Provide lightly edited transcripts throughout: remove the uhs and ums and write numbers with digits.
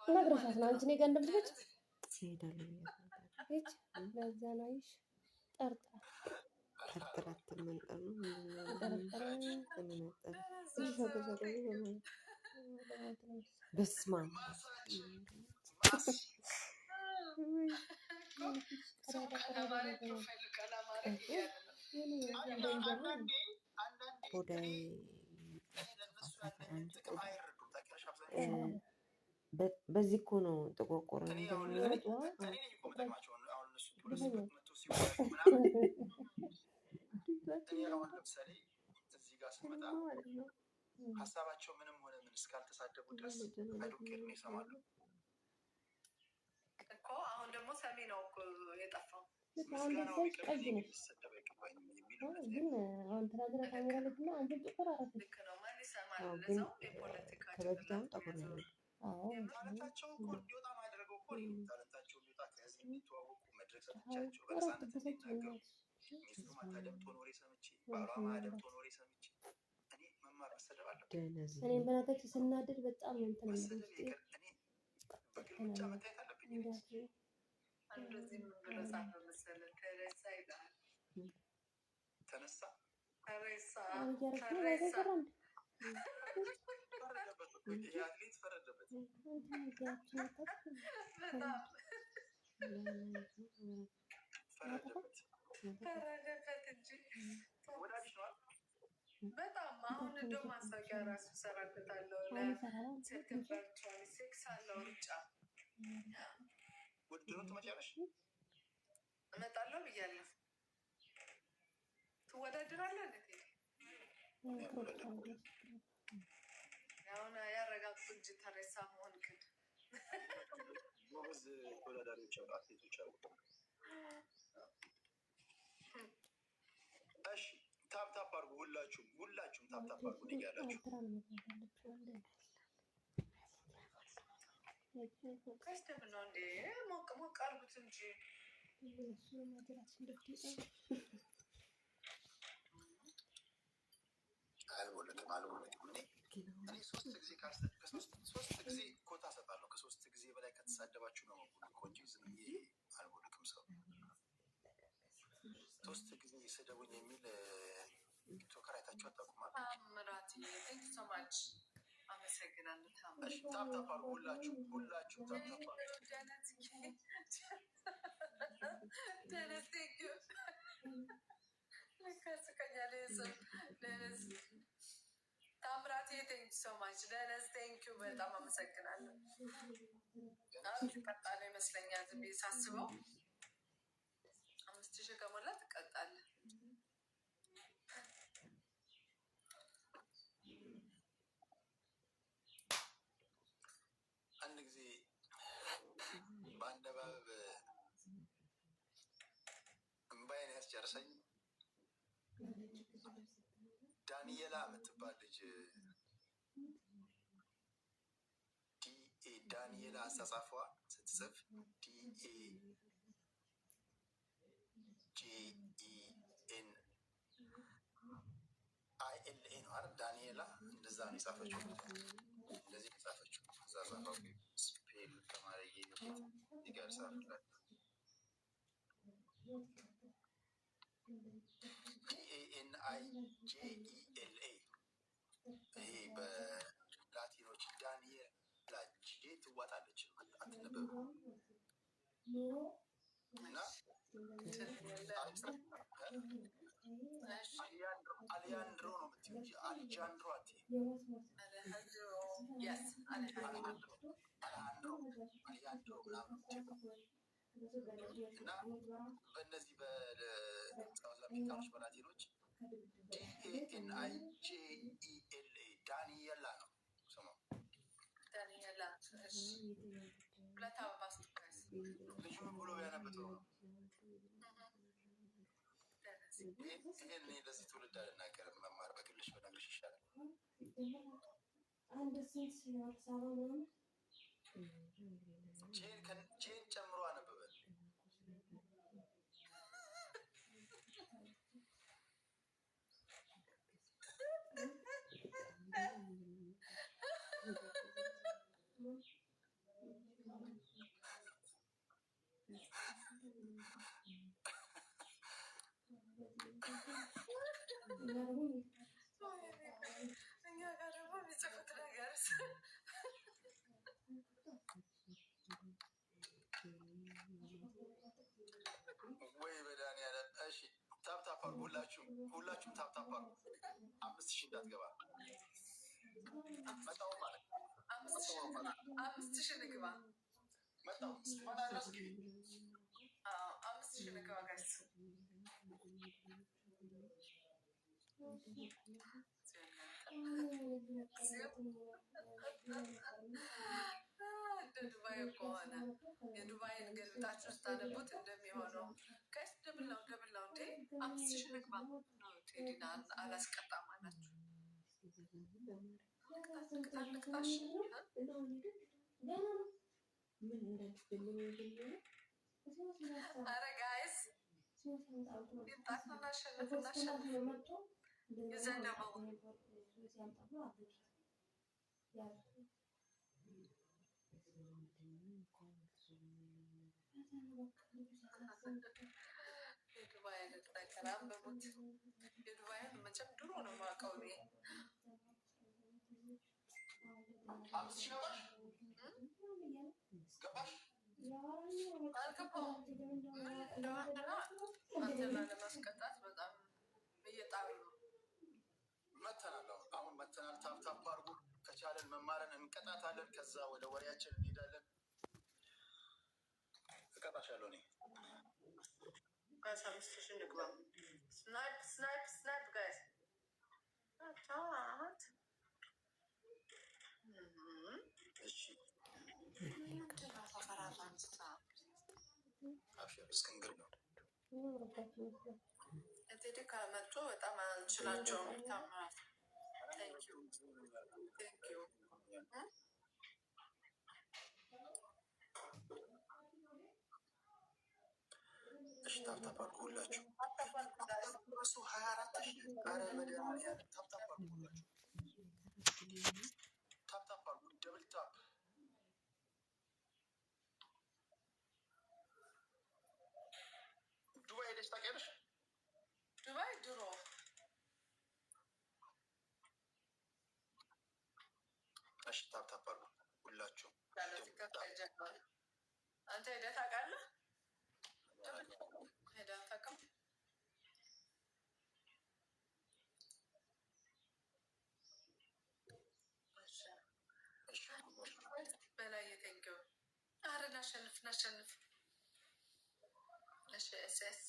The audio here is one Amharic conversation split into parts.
ነግረሻት ነው አንቺ እኔ ጋር እንደምትመጪ ትሄዳለህ ብያለሁ። ለዛ ነው አይሽ ጠርጥራት መንጠር ነው በስመ አብ በዚህ እኮ ነው ጥቆቆረ ሀሳባቸው ምንም ሆነ ምን እስካልተሳደቡ ድረስ አይዶንኬር ነው ይሰማሉ እኮ። አሁን ደግሞ ሰሚ ነው እኮ የጠፋው። ምስጋናው ቢቀር ሊሰደብ አይገባኝም የሚል ግን አሁን ትናንትና ካሜራ ላይ እና አንተ ጥቁር አራት ልክ ነው። ማን ይሰማል? ለሰው የፖለቲካ ታለንታቸው እኮ እንዲወጣ ማድረገው እኮ ታለንታቸው እንዲወጣ ከዚህ የሚተዋወቁ መድረክ ሰጥቻቸው በነፃነት እንዲናገሩ ሚስቱ ማታደምጦ ኖሬ ሰምቼ ባሏ ማያደምጦ ኖሬ ሰምቼ እኔ መማር መሰደብ አለብኝ። እኔም በናታችን ስናደድ በጣም እንትን መሰደብ ይቅር እኔ በግልምጫ መታየት አለብኝ። እንደዚህ ምን ብለህ ጻፈ መሰለህ? ተረሳ ይላል። ተነሳ ተረሳ ተረሳ የአትሌት ፈረደበት ፈረደበት እንጂ ወዳጅ ነዋል። በጣም አሁን እንደው ማስታወቂያ ራሱ ሰራበታለሁ ለሴፕቴምበር 26 አለው ሩጫ ውድድሩን ትመጪያለሽ? እመጣለሁ ብያለሁ። ትወዳድራለህ እንዴ? ያውና ያረጋግጡ እንጂ ተረሳ መሆን ግን ጎበዝ ተወዳዳሪዎች አሉ፣ አትሌቶች አሉ። እሺ ታፕ ታፕ አድርጉ። ሁላችሁም ታፕ ታፕ አድርጉ። እያላችሁ ከስተም ነው እንዴ? ሞቅ ሞቅ አድርጉት እንጂ አልወለድም። እኔ ሶስት ጊዜ ኮታ እሰጣለሁ። ከሶስት ጊዜ በላይ ከተሳደባችሁ ነው እኮ እንጂ ዝም ብዬ አልወልድም። ሰው ሶስት ጊዜ ስደቡኝ የሚል ቲክቶከር አይታችሁ አታውቁም? ምራት ቴንክ ሶ ማች አመሰግናለሁ። ታፕታፕ አድርጉ። ሁላችሁ ታፕታፕ ታምራት ቴንክ ሶ ማች ደነስ ቴንክ ዩ በጣም አመሰግናለሁ። ትቀጣለህ ይመስለኛል ዝም ብዬ ሳስበው 5000 ከሞላ ትቀጣለህ። አንድ ጊዜ በአንደባበብ እምባዬን ያስጨርሰኝ ዳንኤላ የምትባል ልጅ ዳንኤላ አጻጻፏ ስትጽፍ DANIELA ነው አይደል? ዳንኤላ እንደዛ ነው የጻፈችው። እንደዚህ ነው የጻፈችው። አጻጻፏ ስፔል ከማድረጌ በፊት ይጋር ጻፈላት DANIJELA ይሄ በላቲኖች ዳንኤላ ጄ ትዋጣለች አትነበብም እና አሊያንድሮ ነው የምትይው እንጂ አሊጃንድሮ አትይም። አሊያንድሮ ምናምን እና በእነዚህ በሳውዝ አሜሪካኖች በላቲኖች DANIJELA ዳንኤላ ነው ስሟ። ዳንኤላ ሁለት አበባ ስትቀስ ልጁ ብሎ ያነበተው ነው። ይህን ለዚህ ትውልድ አልናገርም። መማር በግልሽ በነግርሽ ይሻላል። ጄን ጨምሮ አነበበ። እኛ ጋር ደግሞ የሚጽፉት ነገር ወይ በዳንያለ። እሺ ታፕታፕ አድርጉ፣ ሁላችሁም ታፕታፕ አድርጉ። 5000 እንዳትገባ መጣሁ ማለት 5000 ንግባ መጣሁ ስመጣ ድረስ ግቢ 5000 ንግባ ጋይስ እንደ ዱባይ ከሆነ የዱባይን ገልብጣችሁ ስታነቡት እንደሚሆነው ጋይስ ደብል ነው እንዴ 5000 ንግባ ቴዲና አላስቀጣም አላችሁ ቅጣሽ ኧረ ጋይስ እናሸንፍ የዘነበው የዱባይ አይነት ነገር አንብቡት። የዱባይን መቼም ድሮ ነው የማውቀው እኔ 5000 ገባሽ አልገባሁም። ምን እንደሆነና አንተን ለማስቀጣት በጣም እየጣሩ ነው። መተናል። አሁን መተናል። ታፕታፕ አድርጉ። ከቻለን መማረን እንቀጣታለን። ከዛ ወደ ወሬያችን እንሄዳለን። እቀጣሻለሁ እኔ ጋይስ 5000 ንግባ። ስናይፕ ጋይስ አታት እሺ እስክንግር ነው እቴዲ ከመጡ በጣም አንችላቸውም። ታምራት ቴንኪው እሺ ታፕታፕ አድርጉ ሁላችሁ። እሱ 24000 ኧረ መድኃኒዓለም ታፕታፕ አድርጉ ሁላችሁ። ታፕታፕ አድርጉ ደብል ታፕ ዱባይ ሄደሽ ታውቂያለሽ? ዱባይ ድሮ እሺ ታፕታፕ አድርጉ ሁላችሁ። አንተ ሄደህ ታውቃለህ? ሄደህ አታውቅም? በላይ የተንገው ኧረ ናሸንፍ ኤስኤስ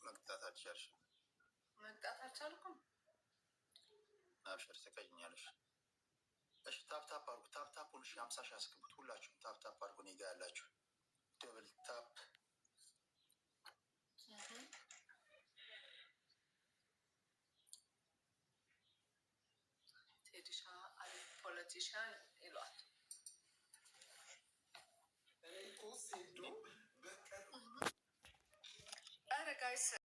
መቅጣት አልቻልሽም። መቅጣት አልቻልኩም። አብሽር ትቀይኛለሽ። እሺ ታፕታፕ አድርጉ። ታፕታፑን 50,000 አስገቡት። ሁላችሁም ታፕታፕ አድርጉ። እኔ ጋ ያላችሁ ደብል ታፕ ቴዲሻ አሪፍ ፖለቲሻን ይሏል። ኧረ ጋይስ